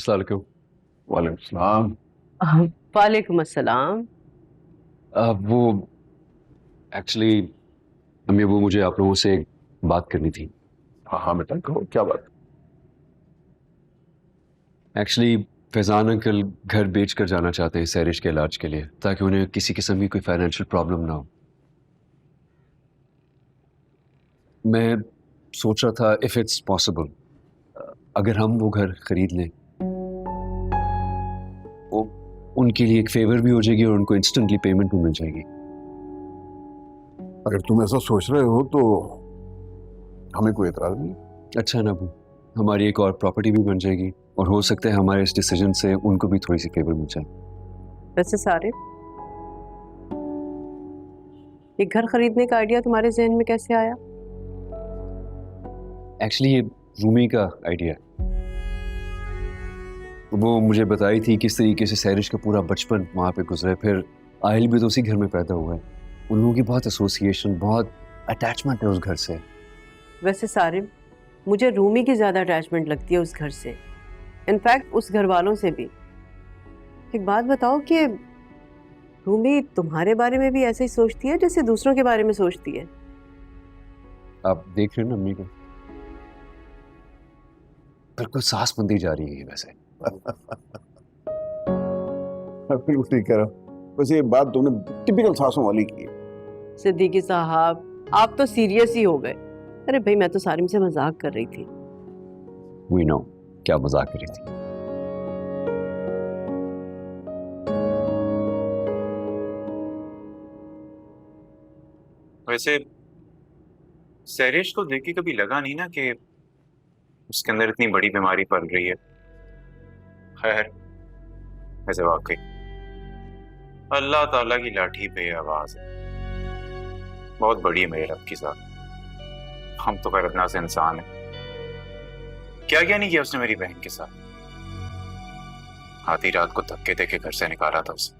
अस्सलाम वालेकुम। वालेकुम सलाम। वालेकुम अस्सलाम। वो एक्चुअली अम्मी वो मुझे आप लोगों से एक बात करनी थी। हाँ हाँ बेटा, कहो क्या बात। एक्चुअली फैजान अंकल घर बेच कर जाना चाहते हैं सैरिश के इलाज के लिए, ताकि उन्हें किसी किस्म की कोई फाइनेंशियल प्रॉब्लम ना हो। मैं सोच रहा था इफ इट्स पॉसिबल, अगर हम वो घर खरीद लें, वो उनके लिए एक फेवर भी हो जाएगी और उनको इंस्टेंटली पेमेंट भी मिल जाएगी। अगर तुम ऐसा सोच रहे हो तो हमें कोई एतराज नहीं। अच्छा ना अबू, हमारी एक और प्रॉपर्टी भी बन जाएगी और हो सकता है हमारे इस डिसीजन से उनको भी थोड़ी सी फेवर मिल जाए। वैसे सारे ये घर खरीदने का आइडिया तुम्हारे जहन में कैसे आया? एक्चुअली ये रूमी का आइडिया है। वो मुझे बताई थी किस तरीके से सैरिश का पूरा बचपन वहाँ पे गुजरा है, फिर आहिल भी तो उसी घर में पैदा हुआ है। उन लोगों की बहुत एसोसिएशन, बहुत अटैचमेंट है उस घर से। वैसे सारे मुझे रूमी की ज़्यादा अटैचमेंट लगती है उस घर से, इनफैक्ट उस घर वालों से भी। एक बात बताओ कि रूमी तुम्हारे बारे में भी ऐसे ही सोचती है जैसे दूसरों के बारे में सोचती है? आप देख रहे हो ना अम्मी को, बिल्कुल सास बनती जा रही है वैसे। बिल्कुल ठीक कह रहा हूँ। वैसे ये बात तुमने टिपिकल सासों वाली की है। सिद्दीकी साहब, आप तो सीरियस ही हो गए। अरे भाई, मैं तो सारिम से मजाक कर रही थी। वी नो क्या मजाक कर रही थी। वैसे सैरिश को देख के कभी लगा नहीं ना कि उसके अंदर इतनी बड़ी बीमारी पल रही है। खैर, वैसे वाकई अल्लाह ताला की लाठी पे आवाज है, बहुत बड़ी है मेरे रब की साथ। हम तो करना से इंसान है। क्या क्या नहीं किया उसने मेरी बहन के साथ। आधी रात को धक्के देके घर से निकाला था उसे।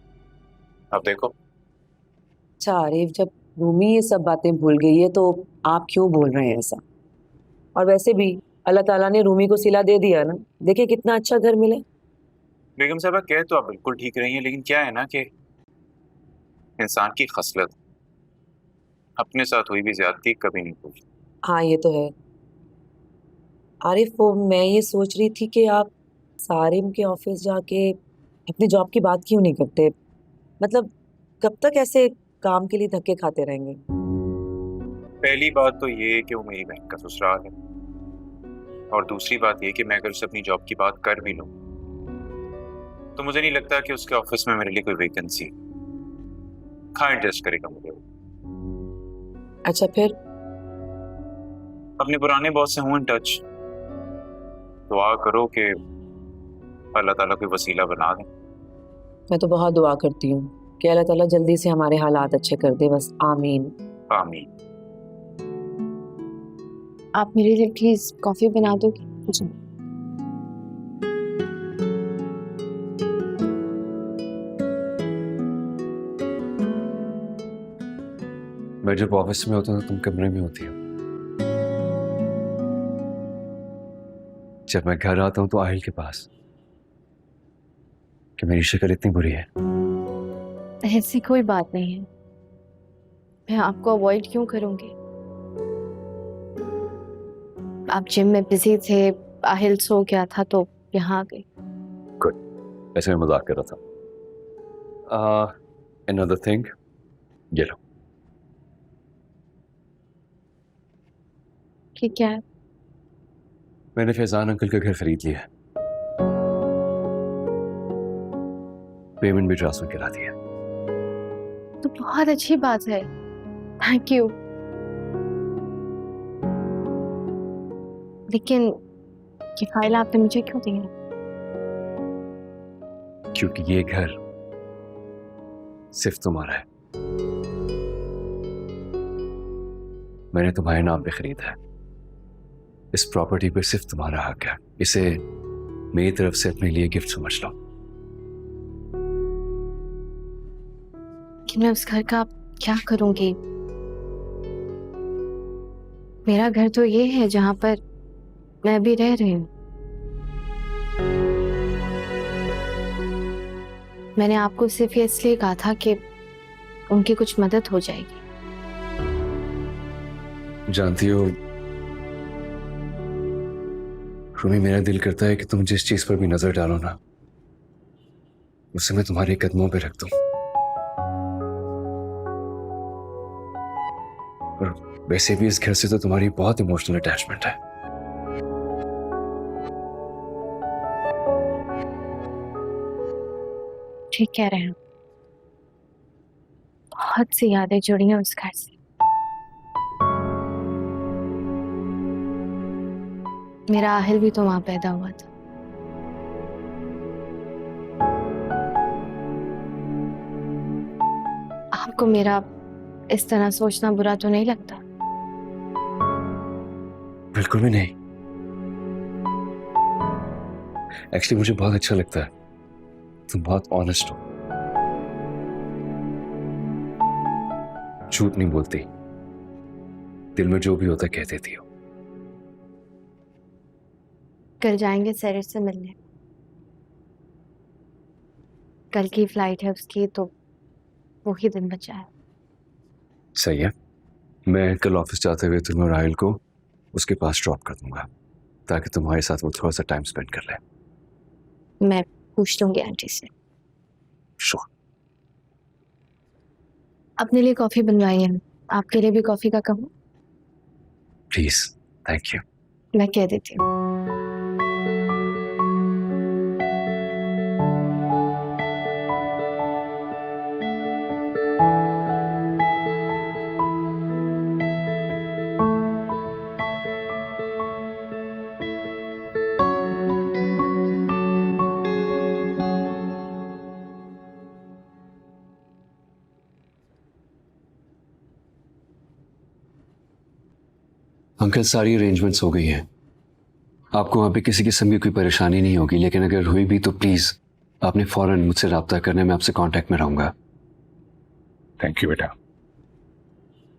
अब देखो। अच्छा आरिफ, जब रूमी ये सब बातें भूल गई है तो आप क्यों बोल रहे हैं ऐसा? और वैसे भी अल्लाह ताला ने रूमी को सिला दे दिया ना, देखिए कितना अच्छा घर मिले। बेगम साहबा, कह तो आप बिल्कुल ठीक रही हैं, लेकिन क्या है ना कि इंसान की खसलत अपने साथ हुई भी ज्यादती कभी नहीं भूलती। हाँ ये तो है आरिफ। वो मैं ये सोच रही थी कि आप सारिम के ऑफिस जाके अपनी जॉब की बात क्यों नहीं करते? मतलब कब तक ऐसे काम के लिए धक्के खाते रहेंगे? पहली बात तो ये है कि वो मेरी बहन का ससुराल है, और दूसरी बात ये कि मैं अगर उसे अपनी जॉब की बात कर भी लूं तो मुझे नहीं लगता कि उसके ऑफिस में मेरे लिए कोई वैकेंसी कहाँ एडजस्ट करेगा मुझे। अच्छा फिर? अपने पुराने बॉस से हूं इन टच। दुआ करो कि अल्लाह ताला कोई वसीला बना दे। मैं तो बहुत दुआ करती हूँ कि अल्लाह ताला जल्दी से हमारे हालात अच्छे कर दे, बस आमीन। आमीन। आप मेरे लिए प्लीज कॉफी बना दोगे? जी। मैं जब ऑफिस में होता हूँ तो तुम कमरे में होती हो, जब मैं घर आता हूँ तो आहिल के पास। कि मेरी शक्ल इतनी बुरी है? ऐसी कोई बात नहीं है, मैं आपको अवॉइड क्यों करूंगी? आप जिम में बिजी थे, आहिल सो गया था तो यहाँ आ गई। गुड, ऐसे मैं मजाक कर रहा था। अनदर थिंग, ये लो। कि क्या है? मैंने फैजान अंकल का घर खरीद लिया है, पेमेंट भी ट्रांसफर करा दिया। तो बहुत अच्छी बात है, थैंक यू। लेकिन ये फाइल आपने मुझे क्यों दी है? क्योंकि ये घर सिर्फ तुम्हारा है। मैंने तुम्हारे नाम पे खरीदा है। इस प्रॉपर्टी पे सिर्फ तुम्हारा हक है। इसे मेरी तरफ से अपने लिए गिफ्ट समझ लो। कि मैं उस घर का क्या करूंगी? मेरा घर तो ये है जहां पर मैं भी रह रही हूँ। मैंने आपको सिर्फ ये इसलिए कहा था कि उनकी कुछ मदद हो जाएगी। जानती हो रूमी, मेरा दिल करता है कि तुम जिस चीज पर भी नजर डालो ना, उसे मैं तुम्हारे कदमों पे रख दूं। और वैसे भी इस घर से तो तुम्हारी बहुत इमोशनल अटैचमेंट है। ठीक कह रहे हैं, बहुत सी यादें जुड़ी हैं उस घर से। मेरा आहिल भी तो वहां पैदा हुआ था। आपको मेरा इस तरह सोचना बुरा तो नहीं लगता? बिल्कुल भी नहीं। एक्चुअली मुझे बहुत अच्छा लगता है, तुम बहुत ऑनेस्ट हो, झूठ नहीं बोलती, दिल में जो भी होता कह देती हो। कल जाएंगे सैरिश से मिलने। कल की फ्लाइट है उसकी, तो वो ही दिन बचा है। सही है, मैं कल ऑफिस जाते हुए तुम्हें और आयल को उसके पास ड्रॉप कर दूंगा, ताकि तुम्हारे साथ वो थोड़ा सा टाइम स्पेंड कर ले। मैं पूछ लूंगी आंटी से। श्योर। अपने लिए कॉफी बनवाई है, आपके लिए भी कॉफी का कहूँ? Please, thank you. मैं कह देती हूँ। अंकल, सारी अरेंजमेंट्स हो गई हैं, आपको वहां पे किसी किस्म की कोई परेशानी नहीं होगी, लेकिन अगर हुई भी तो प्लीज आपने फौरन मुझसे रब्ता करना, मैं आपसे कांटेक्ट में रहूंगा। थैंक यू बेटा।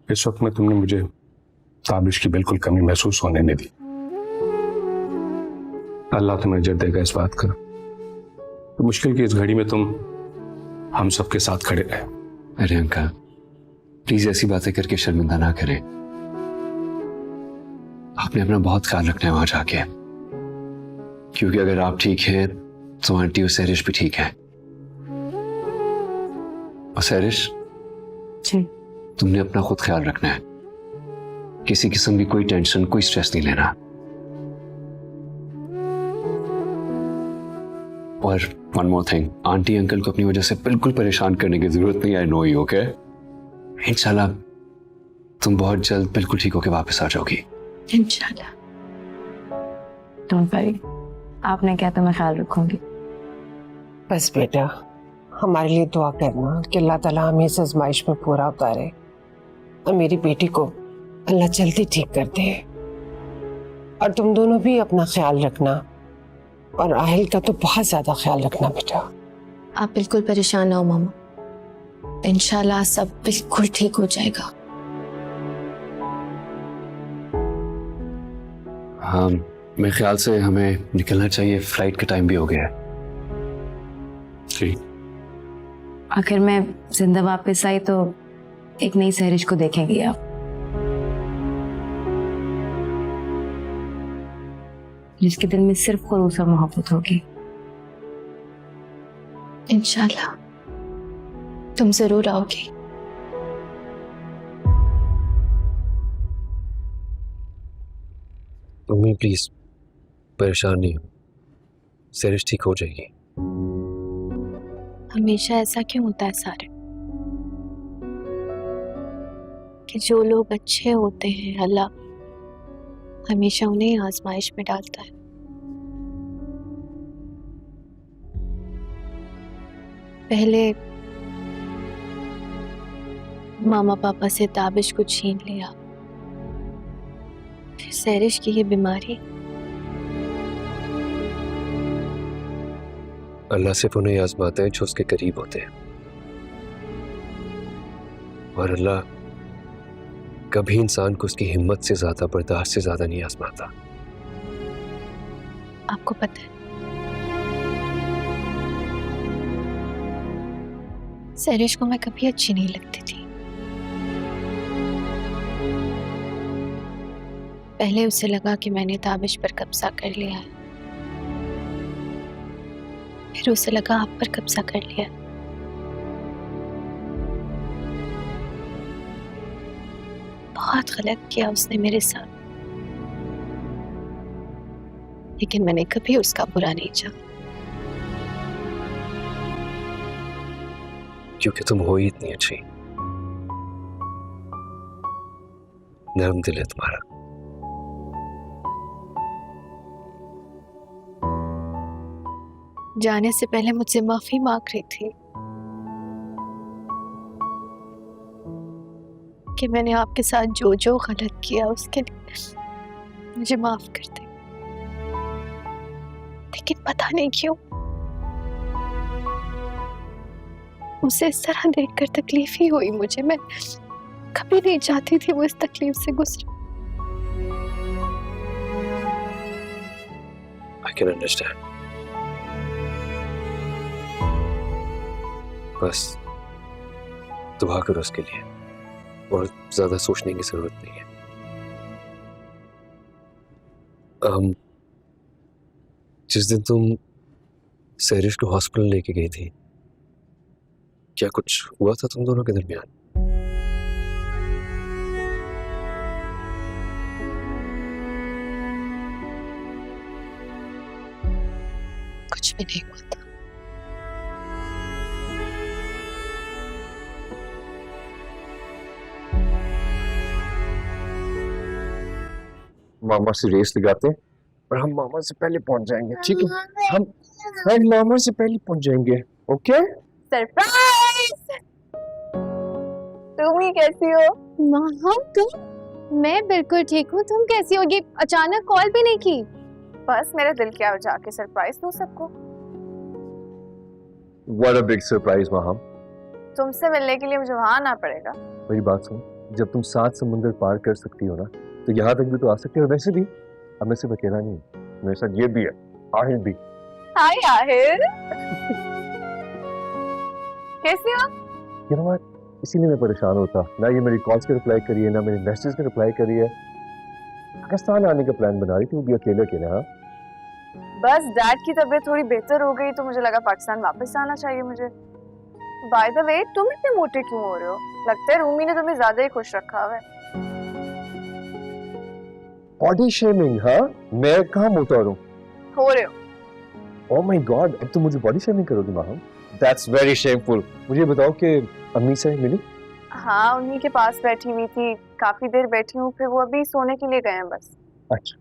इस वक्त में तुमने मुझे ताबिश की बिल्कुल कमी महसूस होने नहीं दी। अल्लाह तुम्हें अजर देगा इस बात का। तो मुश्किल की इस घड़ी में तुम हम सबके साथ खड़े रहे। अरे अंकल, प्लीज ऐसी बातें करके शर्मिंदा ना करें। आपने अपना बहुत ख्याल रखना है वहां जाके, क्योंकि अगर आप ठीक हैं तो आंटी और सैरिश भी ठीक है। और सैरिश जी। तुमने अपना खुद ख्याल रखना है, किसी किस्म की कोई टेंशन, कोई स्ट्रेस नहीं लेना। और one more thing, aunty uncle को अपनी वजह से बिल्कुल परेशान करने की जरूरत नहीं। आई नो यू, ओके? इंशाल्लाह तुम बहुत जल्द बिल्कुल ठीक होके वापस आ जाओगी। इंशाल्लाह। डोंट वरी, आपने क्या तो मैं ख्याल रखूंगी। बस बेटा, हमारे लिए दुआ करना कि अल्लाह ताला हमें इस आजमाइश में पूरा उतारे और मेरी बेटी को अल्लाह जल्दी ठीक कर दे। और तुम दोनों भी अपना ख्याल रखना, और आहिल का तो बहुत ज्यादा ख्याल रखना बेटा। आप बिल्कुल परेशान ना हो मामा, इंशाल्लाह सब बिल्कुल ठीक हो जाएगा। हाँ, मेरे ख्याल से हमें निकलना चाहिए, फ्लाइट का टाइम भी हो गया है। ठीक। आखिर मैं जिंदा वापस आई तो एक नई सैरिश को देखेंगी आप, जिसके दिल में सिर्फ खलूस और मोहब्बत होगी। इंशाल्लाह तुम जरूर आओगी। तुम्हें प्लीज परेशान नहीं हो, सैरिश ठीक हो जाएगी। हमेशा ऐसा क्यों होता है सारे, कि जो लोग अच्छे होते हैं अल्लाह हमेशा उन्हें आजमाइश में डालता है। पहले मामा पापा से ताबिश को छीन लिया, फिर सैरिश की ये बीमारी। अल्लाह सिर्फ उन्हें आजमाता है जो उसके करीब होते हैं, और अल्लाह कभी इंसान को उसकी हिम्मत से ज्यादा, बर्दाश्त से ज्यादा नहीं आजमाता। आपको पता है सैरिश को मैं कभी अच्छी नहीं लगती थी। पहले उसे लगा कि मैंने ताबिश पर कब्जा कर लिया है, फिर उसे लगा आप पर कब्जा कर लिया। बहुत गलत किया उसने मेरे साथ, लेकिन मैंने कभी उसका बुरा नहीं चाहा। क्योंकि तुम हो ही इतनी अच्छी, नरम दिल है तुम्हारा। जाने से पहले मुझसे माफी मांग रही थी कि मैंने आपके साथ जो जो गलत किया उसके लिए मुझे माफ कर दे, लेकिन पता नहीं क्यों उसे इस तरह देखकर तकलीफ ही हुई मुझे। मैं कभी नहीं चाहती थी वो इस तकलीफ से गुजरे। I can understand. बस दुआ करो उसके लिए, और ज्यादा सोचने की जरूरत नहीं है। जिस दिन तुम सैरिश को हॉस्पिटल लेके गई थी, क्या कुछ हुआ था तुम दोनों के दरमियान? कुछ भी नहीं हुआ था। मामा से रेस लगाते हैं और हम मामा से पहले पहुंच जाएंगे, ठीक है? हम मामा से पहले पहुंच जाएंगे, ओके? सरप्राइज! तुम ही कैसी हो? माँ तुम? मैं बिल्कुल ठीक हूँ, तुम कैसी हो? ये अचानक कॉल भी नहीं की। बस मेरा दिल क्या हो जाके सरप्राइज दूं सबको। What a big surprise मामा। तुमसे मिलने के लिए मुझे वहां आना पड़ेगा। मेरी बात सुन, जब तुम 7 समुंदर पार कर सकती हो ना, तो यहाँ तक भी तो आ सकती हो। वैसे भी अब मैं सिर्फ अकेला नहीं हूँ, मेरे साथ ये भी है, आहिर भी। हाय आहिर। कैसी हो? You know what? इसीलिए मैं परेशान होता, ना ये मेरी कॉल्स पे रिप्लाई करी है, ना मेरे मैसेज पे रिप्लाई करी है। पाकिस्तान आने का प्लान बना रही थी, वो भी अकेले अकेले। हाँ, बस डैड की तबीयत थोड़ी बेहतर हो गई तो मुझे लगा पाकिस्तान वापस आना चाहिए मुझे। बाय द वे, तुम इतने मोटे क्यों हो रहे हो? लगता है रूमी ने तुम्हें ज्यादा ही खुश रखा हुआ है। Body shaming? हाँ, मैं कहाँ मोटा हो रहे हो? ओह माय गॉड, अब तुम मुझे बॉडी शेमिंग करोगी माहम? That's very shameful. मुझे बताओ कि अम्मी से मिली? हाँ, उन्हीं के पास बैठी हुई थी, काफी देर बैठी हूँ, फिर वो अभी सोने के लिए गए हैं बस। अच्छा,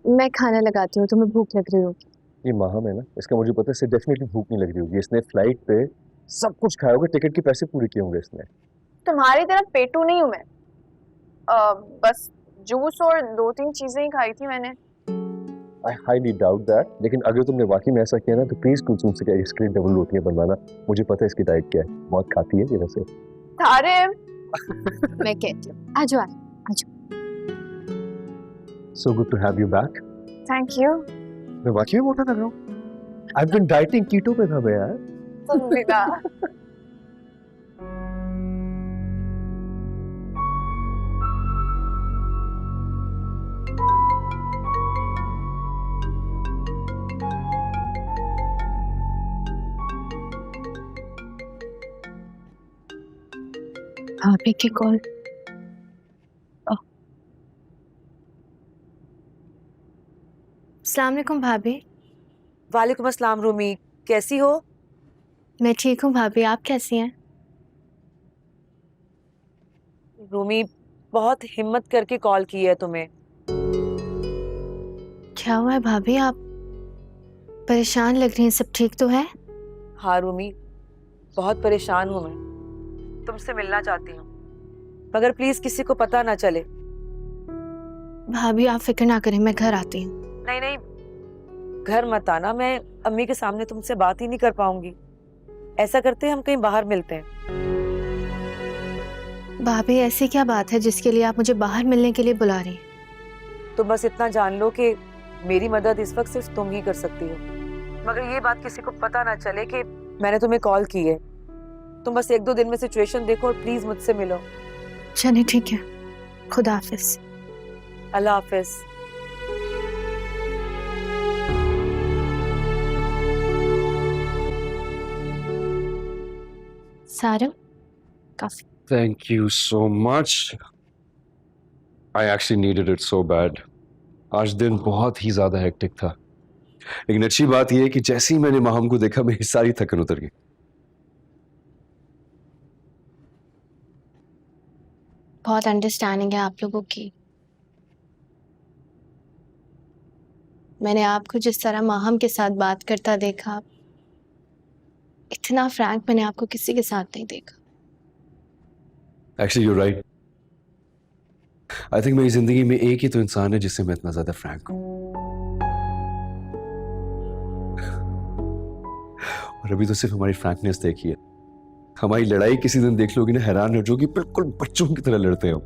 मैं खाना लगाती हूँ, तुम्हें भूख लग रही होगी। ये माहम है ना, इसका मुझे पता है, इसे डेफिनेटली भूख नहीं लग रही होगी। इसने फ्लाइट पे सब कुछ खाया होगा, टिकट के पैसे पूरे किए होंगे इसने। तुम्हारी तरह पेटू नहीं हूँ मैं। बस जूस और 2-3 चीजें ही खाई थी मैंने। I highly doubt that, लेकिन अगर तुमने वाकई में ऐसा किया ना, तो प्लीज कुछ से इसके लिए डबल रोटियां बनवाना। मुझे पता है इसकी डाइट क्या है, बहुत खाती है ये वैसे। मैं कहती हूँ, आजो आजो। So good to have you back. Thank you. मैं वाकई में मोटा लग रहा हूँ। I've been dieting keto पे था मैं यार। तुम भी ना। भाभी की कॉल। अस्सलाम वालेकुम भाभी। वालेकुम अस्सलाम रूमी, कैसी हो? मैं ठीक हूँ भाभी, आप कैसी हैं? रूमी, बहुत हिम्मत करके कॉल की है तुम्हें। क्या हुआ है भाभी, आप परेशान लग रही हैं, सब ठीक तो है? हाँ रूमी, बहुत परेशान हूँ मैं, तुमसे मिलना चाहती हूँ, मगर प्लीज किसी को पता ना चले। भाभी आप फिक्र ना करें, मैं घर आती हूँ। नहीं नहीं, घर मत आना, मैं अम्मी के सामने तुमसे बात ही नहीं कर पाऊंगी। ऐसा करते हैं हम कहीं बाहर मिलते हैं। भाभी ऐसी क्या बात है जिसके लिए आप मुझे बाहर मिलने के लिए बुला रही हैं? तो बस इतना जान लो कि मेरी मदद इस वक्त सिर्फ तुम ही कर सकती हो, मगर ये बात किसी को पता ना चले कि मैंने तुम्हें कॉल की है। तुम बस 1-2 दिन में सिचुएशन देखो और प्लीज मुझसे मिलो। चलिए ठीक है, खुदा हाफिज। अल्लाह हाफिज। सारव, काफी। Thank you so much. I actually needed it so bad. आज दिन बहुत ही ज्यादा हेक्टिक था, लेकिन अच्छी बात यह है कि जैसे ही मैंने माहम को देखा मेरी सारी थकन उतर गई। बहुत अंडरस्टैंडिंग है आप लोगों की। मैंने आपको जिस तरह माहम के साथ बात करता देखा, इतना फ्रैंक मैंने आपको किसी के साथ नहीं देखा। Actually you right. I think मेरी जिंदगी में एक ही तो इंसान है जिससे मैं इतना ज्यादा फ्रैंक हूं, और अभी तो सिर्फ हमारी फ्रैंकनेस देखी है। हमारी लड़ाई किसी दिन देख लोगी ना, हैरान हो जाओगी, बिल्कुल बच्चों की तरह लड़ते हैं हम।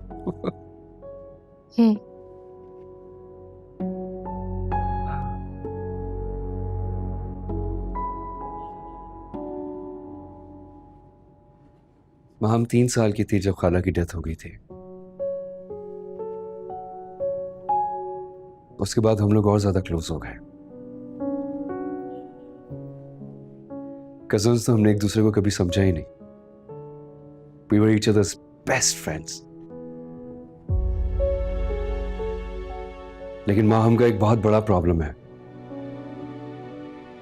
हम 3 साल की थी जब खाला की डेथ हो गई थी। उसके बाद हम लोग और ज्यादा क्लोज हो गए। कजिन्स तो हमने एक दूसरे को कभी समझा ही नहीं। We were each other's best friends. लेकिन माहम का एक बहुत बड़ा प्रॉब्लम है।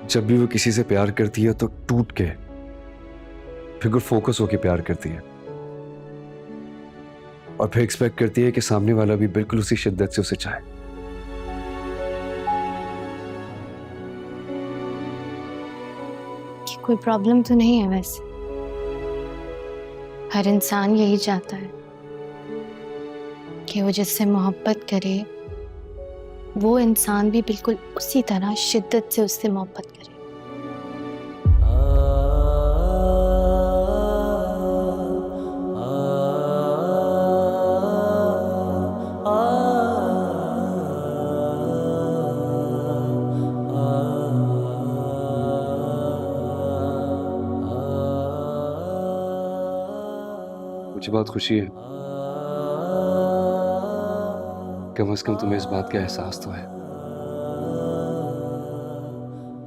जब भी वो किसी से प्यार करती है तो टूट के फिर फोकस होके प्यार करती है, और फिर एक्सपेक्ट करती है कि सामने वाला भी बिल्कुल उसी शिद्दत से उसे चाहे। कोई प्रॉब्लम तो नहीं है वैसे। हर इंसान यही चाहता है कि वो जिससे मोहब्बत करे वो इंसान भी बिल्कुल उसी तरह शिद्दत से उससे मोहब्बत करे। मुझे बहुत खुशी है, कम से कम तुम्हें इस बात का एहसास तो है।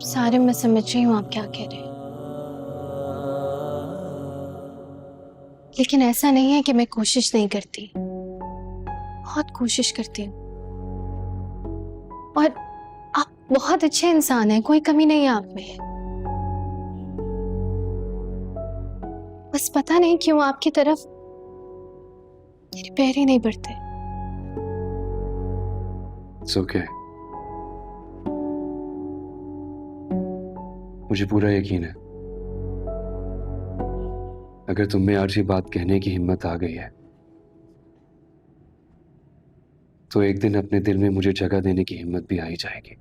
सारे मैं समझ रही हूँ आप क्या कह रहे हैं, लेकिन ऐसा नहीं है कि मैं कोशिश नहीं करती। बहुत कोशिश करती हूँ, और आप बहुत अच्छे इंसान हैं, कोई कमी नहीं है आप में। बस पता नहीं क्यों आपकी तरफ मेरे पैर ही नहीं बढ़ते। It's okay. मुझे पूरा यकीन है अगर तुम में आज ये बात कहने की हिम्मत आ गई है तो एक दिन अपने दिल में मुझे जगह देने की हिम्मत भी आ ही जाएगी।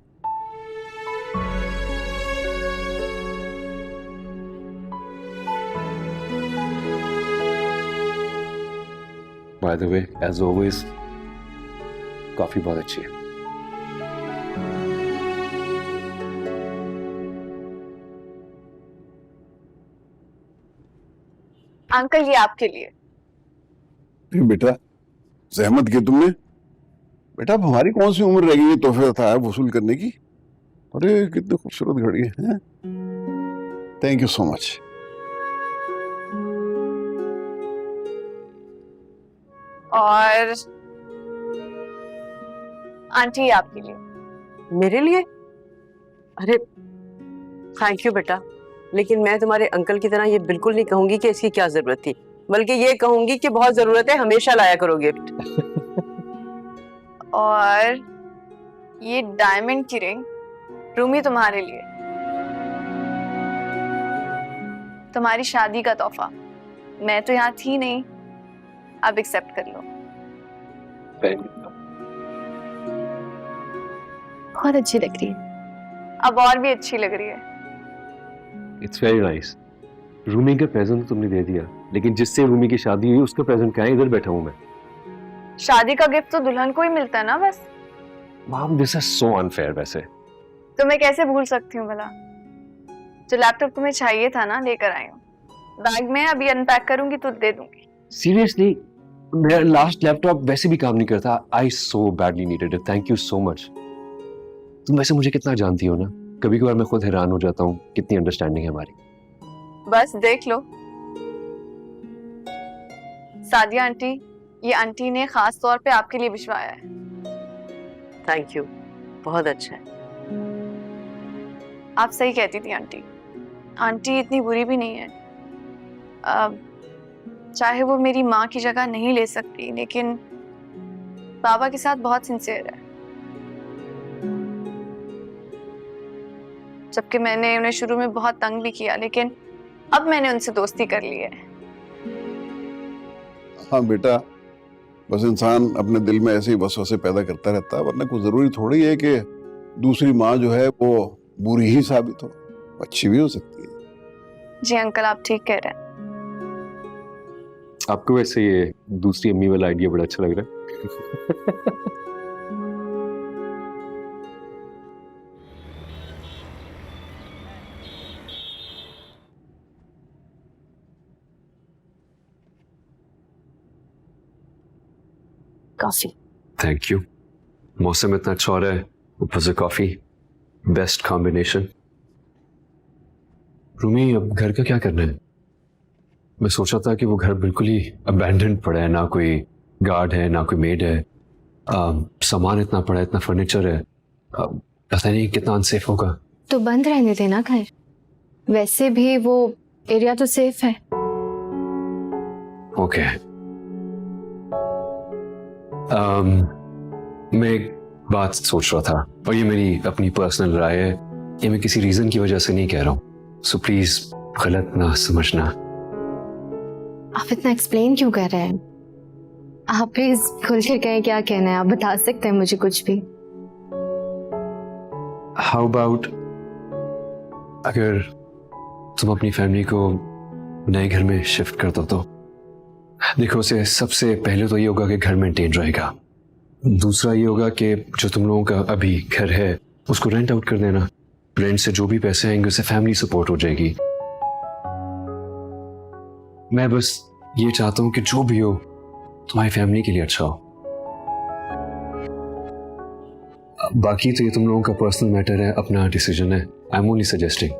By the way, as always, coffee बहुत अच्छी है। अंकल ये आपके लिए। बेटा जहमत की तुमने। बेटा अब हमारी कौन सी उम्र रह गई है तोहफे था वसूल करने की। अरे कितनी खूबसूरत घड़ी है। Thank you so much. और आंटी आपके लिए। मेरे लिए? अरे थैंक यू बेटा, लेकिन मैं तुम्हारे अंकल की तरह ये बिल्कुल नहीं कहूंगी कि इसकी क्या जरूरत थी, बल्कि ये कहूंगी कि बहुत जरूरत है, हमेशा लाया करो गिफ्ट। और ये डायमंड की रिंग रूमी तुम्हारे लिए, तुम्हारी शादी का तोहफा। मैं तो यहाँ थी नहीं, अब एक्सेप्ट कर लो। बहुत अच्छी लग रही है। अब और भी अच्छी लग रही है। It's very nice. रूमी का प्रेजेंट तो तुमने दे दिया, लेकिन जिससे रूमी की शादी हुई उसका प्रेजेंट क्या है? इधर बैठा हूं मैं। शादी का गिफ्ट तो दुल्हन को ही मिलता है ना बस। Mom this is so unfair. वैसे तो मैं कैसे भूल सकती हूँ भला? जो लैपटॉप तुम्हें चाहिए था ना, लेकर आई हूँ। बैग में अभी अनपैक करूंगी तो दे दूंगी। सीरियसली मेरा लास्ट लैपटॉप वैसे भी काम नहीं करता। I so badly needed it, thank you so much. तुम वैसे मुझे कितना जानती हो ना, कभी कभार मैं खुद हैरान हो जाता हूँ कितनी अंडरस्टैंडिंग है हमारी। बस देख लो सादिया आंटी, ये आंटी ने खास तौर पे आपके लिए भिजवाया है। थैंक यू, बहुत अच्छा है। आप सही कहती थी आंटी, आंटी इतनी बुरी भी नहीं है। चाहे वो मेरी माँ की जगह नहीं ले सकती, लेकिन बाबा के साथ बहुत सिंसियर है। जबकि मैंने उन्हें शुरू में बहुत तंग भी किया, लेकिन अब मैंने उनसे दोस्ती कर ली है। हाँ बेटा, बस इंसान अपने दिल में ऐसे ही वसवसे पैदा करता रहता है, वरना कोई जरूरी थोड़ी है कि दूसरी माँ जो है वो बुरी ही साबित हो, अच्छी भी हो सकती है। जी अंकल, आप ठीक कह रहे हैं। आपको वैसे ये दूसरी अम्मी वाला आइडिया बड़ा अच्छा लग रहा है। कॉफी। Thank you. मौसम इतना अच्छा हो रहा है, ऊपर से कॉफी, बेस्ट कॉम्बिनेशन। रूमी, अब घर का क्या करना है? मैं सोचा था कि वो घर बिल्कुल ही अबैंडन्ड पड़ा है, ना कोई गार्ड है ना कोई मेड है, सामान इतना पड़ा है, इतना फर्नीचर है, पता नहीं कितना अनसेफ होगा। तो बंद रहने देना घर, वैसे भी वो एरिया तो सेफ है। ओके। मैं एक बात सोच रहा था, और ये मेरी अपनी पर्सनल राय है, ये मैं किसी रीजन की वजह से नहीं कह रहा हूँ, सो प्लीज गलत ना समझना। आप इतना एक्सप्लेन क्यों कर रहे हैं? आप प्लीज खुल कर कहें क्या कहना है, आप बता सकते हैं मुझे कुछ भी। हाउ अबाउट अगर तुम अपनी फैमिली को नए घर में शिफ्ट कर दो तो? देखो, उसे सबसे पहले तो ये होगा कि घर मेंटेन रहेगा, दूसरा ये होगा कि जो तुम लोगों का अभी घर है उसको रेंट आउट कर देना, रेंट से जो भी पैसे आएंगे उससे फैमिली सपोर्ट हो जाएगी। मैं बस ये चाहता हूं कि जो भी हो तुम्हारी फैमिली के लिए अच्छा हो। बाकी तो ये तुम लोगों का पर्सनल मैटर है, अपना डिसीजन है। I am only suggesting.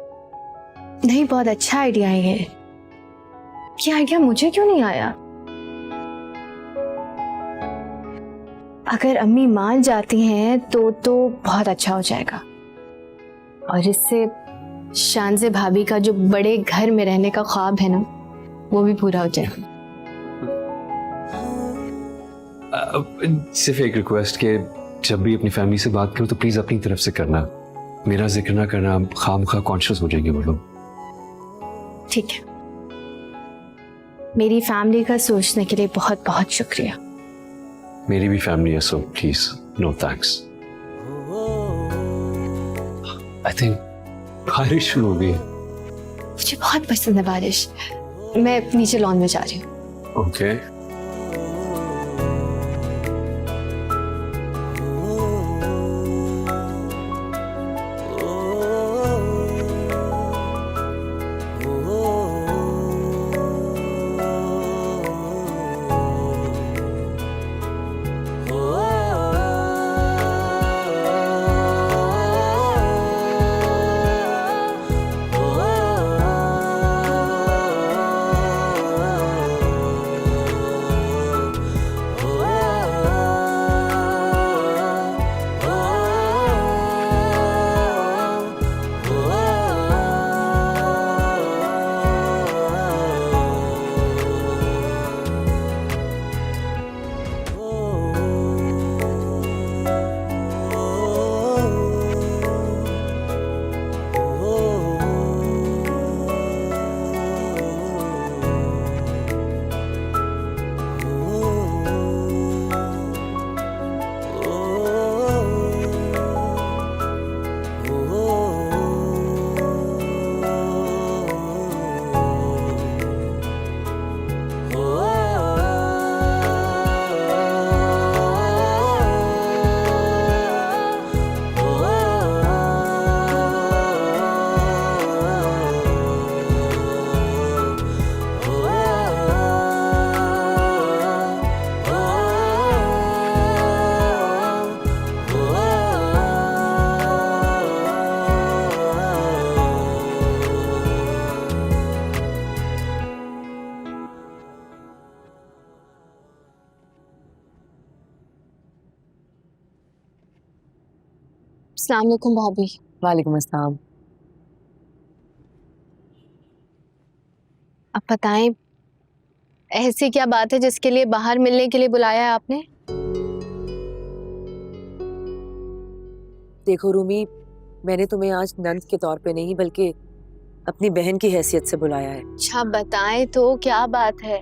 नहीं, बहुत अच्छा आइडिया है ये। आइडिया मुझे क्यों नहीं आया? अगर अम्मी मान जाती हैं तो बहुत अच्छा हो जाएगा, और इससे शानज़े भाभी का जो बड़े घर में रहने का ख्वाब है ना, वो भी पूरा हो जाएगा। सिर्फ एक रिक्वेस्ट कि जब भी अपनी फैमिली से बात करो तो प्लीज अपनी तरफ से करना, मेरा जिक्र ना करना, खामखा कॉन्शियस हो जाएंगे वो लोग। ठीक है, मेरी फैमिली का सोचने के लिए बहुत बहुत शुक्रिया। मेरी भी फैमिली है, so please no thanks. I think बारिश शुरू हो गई। मुझे बहुत पसंद है बारिश। मैं नीचे लॉन में जा रही हूँ। ओके। अस्सलाम वालेकुम भाभी। वालेकुम अस्सलाम। अब बताएं, ऐसी क्या बात है जिसके लिए बाहर मिलने के लिए बुलाया है आपने? देखो रूमी, मैंने तुम्हें आज नंद के तौर पे नहीं बल्कि अपनी बहन की हैसियत से बुलाया है। अच्छा बताएं तो क्या बात है?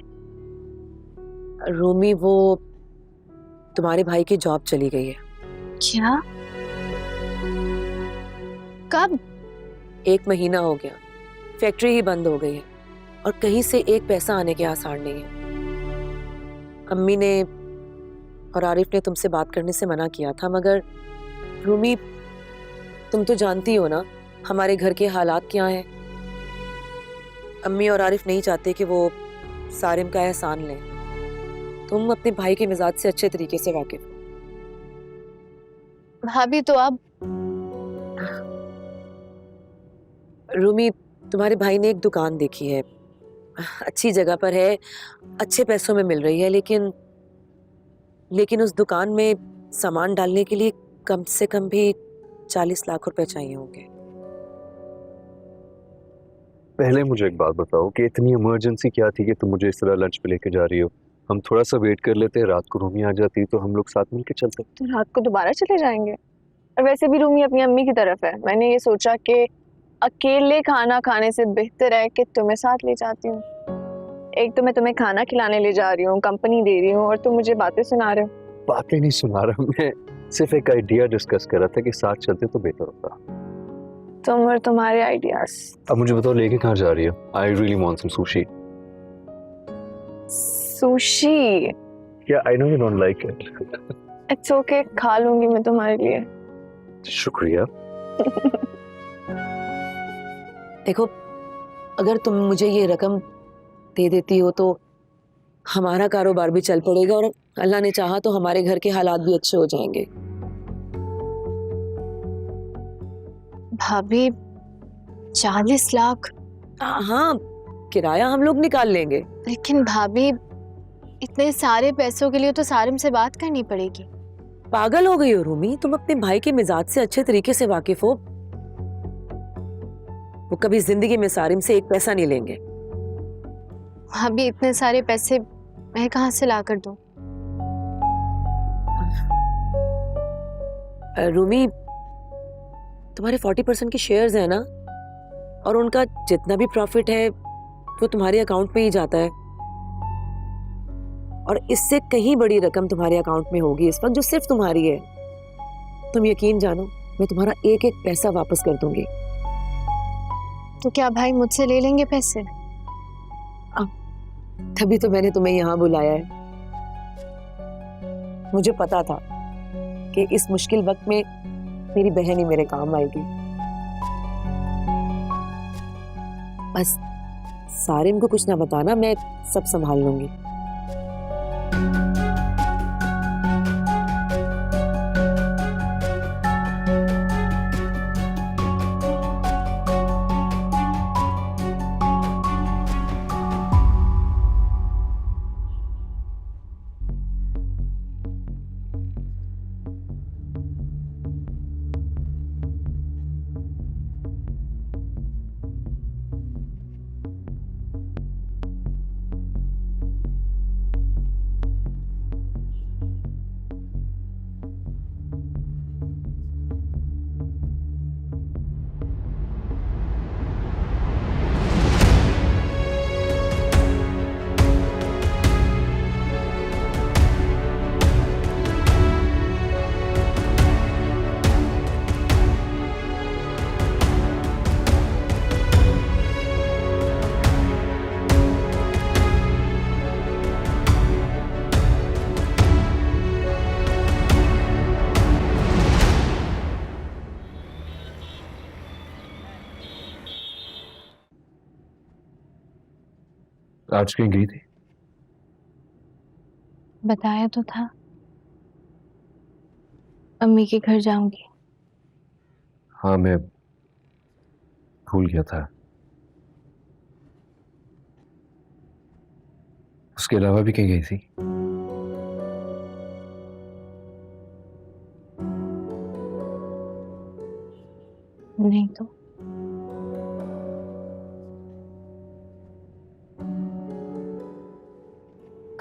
रूमी, वो तुम्हारे भाई की जॉब चली गई है। क्या? कब? 1 महीना हो गया, फैक्ट्री ही बंद हो गई है और कहीं से एक पैसा आने के आसार नहीं है। अम्मी ने और आरिफ ने तुमसे बात करने से मना किया था, मगर रूमी तुम तो जानती हो ना हमारे घर के हालात क्या हैं। अम्मी और आरिफ नहीं चाहते कि वो सारिम का एहसान लें। तुम अपने भाई के मिजाज से अच्छे तरीके से वाकिफ हो। भाभी तो अब रूमी, तुम्हारे भाई ने एक दुकान देखी है, अच्छी जगह पर है, अच्छे पैसों में मिल रही है, लेकिन उस दुकान में सामान डालने के लिए कम से कम भी 40 लाख रुपए चाहिए होंगे। पहले मुझे एक बात बताओ कि इतनी इमरजेंसी क्या थी कि तुम मुझे इस तरह लंच पे लेके जा रही हो? हम थोड़ा सा वेट कर लेते, रात को रूमी आ जाती तो हम लोग साथ मिलके चलते। तो रात को दोबारा चले जाएंगे। और वैसे भी रूमी अपनी अम्मी की तरफ है। मैंने ये सोचा कि अकेले खाना खाने से बेहतर है कि तुम्हें साथ ले जाती हूँ। एक तो मैं तुम्हें खाना खिलाने ले जा रही हूँ, कंपनी दे रही हूँ, और तुम मुझे बातें सुना रहे हो। बातें नहीं सुना रहा, मैं सिर्फ एक आइडिया डिस्कस कर रहा था कि साथ चलते तो बेहतर होता। तुम और तुम्हारे आइडियाज। अब मुझे बताओ लेके कहाँ जा रही हो? I really want some sushi. Sushi? या I know you don't like it. It's okay, खा लूंगी मैं तुम्हारे लिए। शुक्रिया। देखो, अगर तुम मुझे ये रकम दे देती हो तो हमारा कारोबार भी चल पड़ेगा और अल्लाह ने चाहा तो हमारे घर के हालात भी अच्छे हो जाएंगे। भाभी 40 लाख? हाँ, किराया हम लोग निकाल लेंगे। लेकिन भाभी इतने सारे पैसों के लिए तो सारिम से बात करनी पड़ेगी। पागल हो गई हो रूमी? तुम अपने भाई के मिजाज से अच्छे तरीके से वाकिफ हो। वो कभी जिंदगी में सारिम से एक पैसा नहीं लेंगे। भाभी इतने सारे पैसे मैं कहाँ से ला कर दूं? रूमी, तुम्हारे 40% के शेयर्स हैं ना, और उनका जितना भी प्रॉफिट है वो तुम्हारे अकाउंट में ही जाता है, और इससे कहीं बड़ी रकम तुम्हारे अकाउंट में होगी इस वक्त जो सिर्फ तुम्हारी है। तुम यकीन जानो, मैं तुम्हारा एक एक पैसा वापस कर दूंगी। तो क्या भाई मुझसे ले लेंगे पैसे? तभी तो मैंने तुम्हें यहाँ बुलाया है। मुझे पता था कि इस मुश्किल वक्त में मेरी बहन ही मेरे काम आएगी। बस सारिम को कुछ ना बताना, मैं सब संभाल लूंगी। आज कहीं गई थी? बताया तो था, अम्मी के घर जाऊंगी। हाँ, मैं भूल गया था। उसके अलावा भी कहीं गई थी? नहीं तो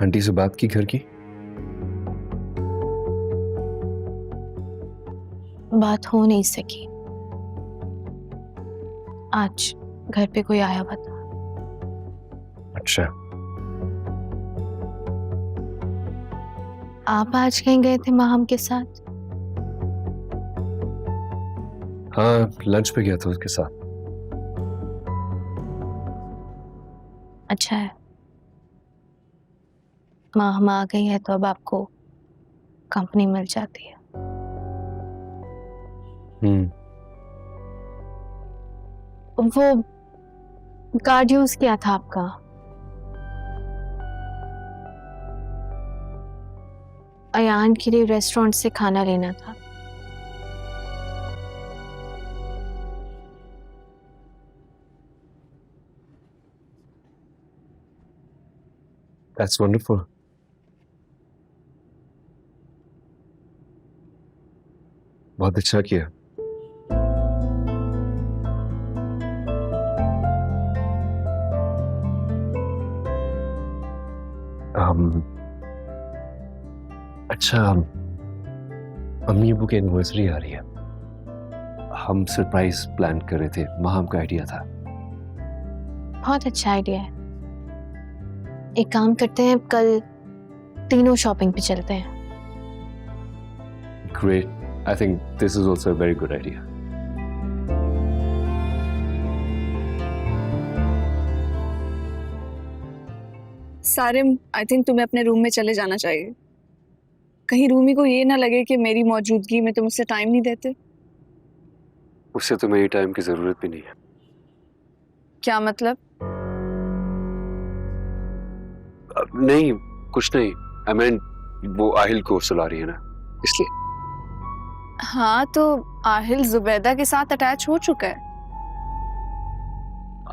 आंटी से बात की घर की? बात हो नहीं सकी। आज घर पे कोई आया हुआ था। अच्छा, आप आज कहीं गए थे माहम के साथ? हाँ लंच पे गया था उसके साथ। अच्छा है, माहम आ गई है तो अब आपको कंपनी मिल जाती है। वो कार्ड यूज किया था आपका? अयान के लिए रेस्टोरेंट से खाना लेना था। That's wonderful. बहुत अच्छा किया। अच्छा, अम्मी अबू की एनिवर्सरी आ रही है। हम सरप्राइज प्लान कर रहे थे, माहम का आइडिया था। बहुत अच्छा आइडिया है। एक काम करते हैं, कल तीनों शॉपिंग पे चलते हैं। Great. I think this is also a very good idea. Sarim, I think तुम्हें अपने रूम में चले जाना चाहिए। कहीं रूमी को ये ना लगे कि मेरी मौजूदगी में तुम उससे टाइम नहीं देते। उससे तो मेरी टाइम की जरूरत भी नहीं है। क्या मतलब? नहीं, कुछ नहीं। I mean, वो आहिल को सुला रही है ना, इसलिए। हाँ तो आहिल जुबैदा के साथ अटैच हो चुका है।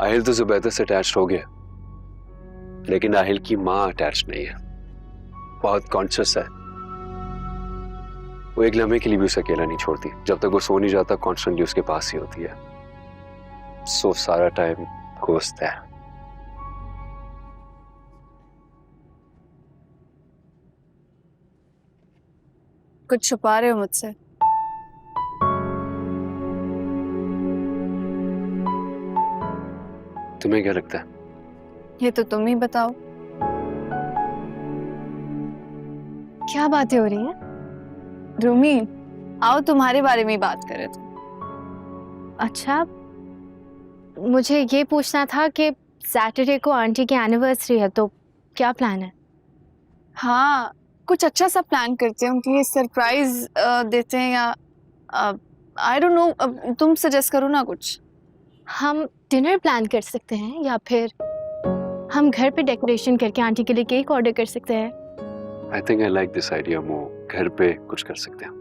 आहिल तो जुबैदा से अटैच हो गया, लेकिन आहिल की माँ अटैच नहीं है। बहुत कॉन्शियस है। वो एक लम्हे के लिए भी उसे अकेला नहीं छोड़ती। जब तक वो सो नहीं जाता कॉन्स्टेंटली उसके पास ही होती है। सो सारा टाइम घोस्ट है। कुछ छुपा रहे हो मुझसे? तुम्हें क्या लगता है? ये तो तुम ही बताओ। क्या बातें हो रही हैं? रूमी, आओ तुम्हारे बारे में ही बात करें तो। अच्छा, मुझे ये पूछना था कि सैटरडे को आंटी की एनिवर्सरी है, तो क्या प्लान है? हाँ, कुछ अच्छा सा प्लान करते हैं, उनके लिए सरप्राइज देते हैं, या आई डोंट नो, तुम सजेस्ट करो ना कुछ। हम डिनर प्लान कर सकते हैं, या फिर हम घर पे डेकोरेशन करके आंटी के लिए केक ऑर्डर कर सकते हैं। I think I like this idea more. घर पे कुछ कर सकते हैं।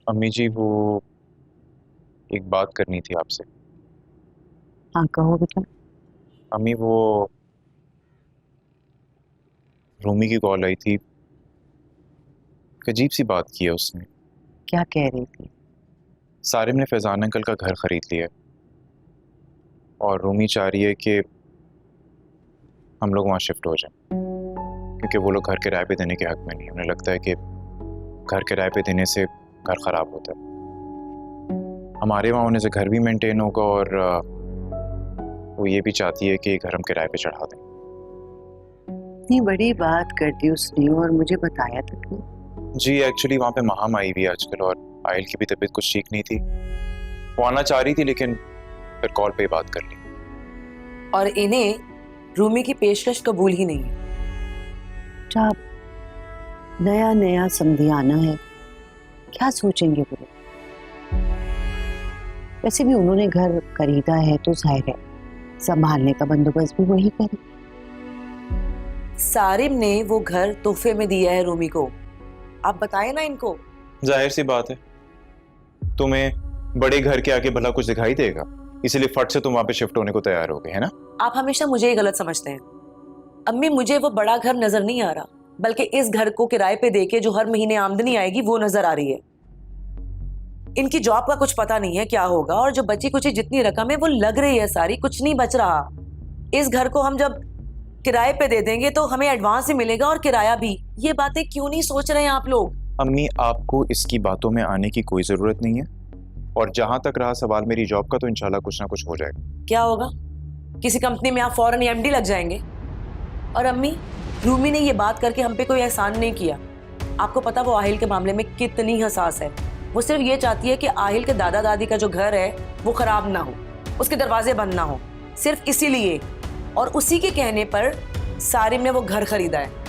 अम्मी जी, वो एक बात करनी थी आपसे। हाँ कहो बेटा। अम्मी, वो रूमी की कॉल आई थी। एक अजीब सी बात की है उसने। क्या कह रही थी? सारिम ने फैजान अंकल का घर खरीद लिया है और रूमी चाह रही है कि हम लोग वहाँ शिफ्ट हो जाएं, क्योंकि वो लोग घर किराए पे देने के हक में नहीं। उन्हें लगता है कि घर किराए पे देने से घर ख़राब होता है। हमारे वहाँ होने से घर भी मेंटेन होगा और वो ये भी चाहती है कि घर हम किराए पे चढ़ा दें। इतनी बड़ी बात कर दी उसने और मुझे बताया तक नहीं। जी, एक्चुअली वहाँ पे महाम आई हुई है आजकल और आयल की भी तबीयत कुछ ठीक नहीं थी। वो आना चाह रही थी, लेकिन फिर कॉल पे बात कर ली। और इन्हें रूमी की पेशकश कबूल ही नहीं है। नया नया समझियाना है, क्या सोचेंगे वो लोग? वैसे भी उन्होंने घर खरीदा है तो जाहिर है संभालने का बंदोबस्त भी वही करे। सारिम ने वो घर तोहफे में दिया है रूमी को। आप बताएं ना इनको। जाहिर सी बात है, तुम्हें बड़े घर के आगे भला कुछ दिखाई देगा, इसीलिए फट से तुम वहां पे शिफ्ट होने को तैयार हो गए, है ना? आप हमेशा मुझे ही गलत समझते हैं। अम्मी, मुझे वो बड़ा घर नजर नहीं आ रहा, बल्कि इस घर को किराए पे देके जो हर महीने आमदनी आएगी वो नजर आ रही है। इनकी जॉब का कुछ पता नहीं है क्या होगा, और जो बची कुछ जितनी रकम है वो लग रही है सारी, कुछ नहीं बच रहा। इस घर को हम जब किराए पे दे देंगे तो हमें एडवांस ही मिलेगा और किराया भी। ये बातें क्यों नहीं सोच रहे हैं आप लोग? अम्मी, आपको इसकी बातों में आने की कोई जरूरत नहीं है, और जहां तक रहा सवाल मेरी जॉब का, तो इंशाल्लाह कुछ ना कुछ हो जाएगा। क्या होगा? किसी कंपनी में आप फौरन एमडी लग जाएंगे। और अम्मी, रूमी ने ये बात करके हम पे कोई एहसान नहीं किया। आपको पता वो आहिल के मामले में कितनी हसास है। वो सिर्फ ये चाहती है कि आहिल के दादा दादी का जो घर है वो खराब ना हो, उसके दरवाजे बंद ना हो, सिर्फ इसीलिए। और उसी के कहने पर सारिम ने वो घर खरीदा है।